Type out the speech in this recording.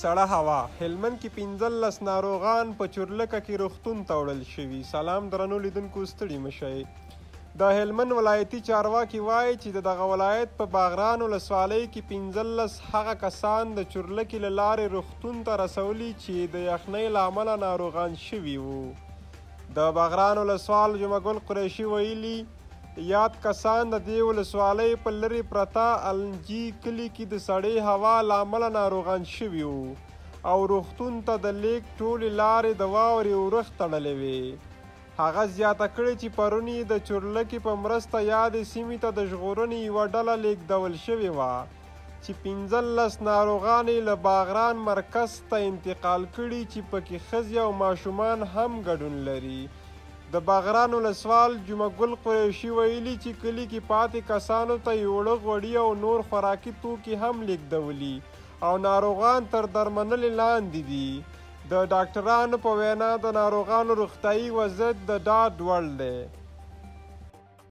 سړه هوا هلمند کې 15 ناروغان په چورلکه کې روغتون ته وړل شوي. سلام درنو لیدونکو، ستړي مه شئ. د هلمند ولایتي چارواکي وایي چې د دغه ولایت په باغران ولسوالۍ کې 15 هغه کسان د چورلکې له لارې روغتون ته رسولي چې د یخنۍ له امله ناروغان شوي وو. د باغران ولسوال جمعه ګل قریشي ویلي یاد کسان د دې ولسوالۍ په لرې پرته النجي کلي کې د سړې هوا له امله ناروغان شوي وو او روغتون ته د لیک ټولې لارې د واورې ورښت تړلې وې. هغه زیاته کړې چې پرون یې د چورلکې په مرسته یادې سیمې ته د ژغورنې یوه ډله لیږدول شوې وه چې 15 ناروغان یې له باغران مرکز ته انتقال کړي چې پکې ښځې او ماشومان هم ګډون لري. د باغران ولسوال جمعه ګل قریشي ویلي چې کلي کې پاتې کسانو ته یې اوړه غوړي او نور خوراکي توکي هم لیږدولي او ناروغان تر درملنې لاندې دي. د ډاکټرانو په وینا د ناروغانو روغتیايي وضعیت د ډاډ وړ دی.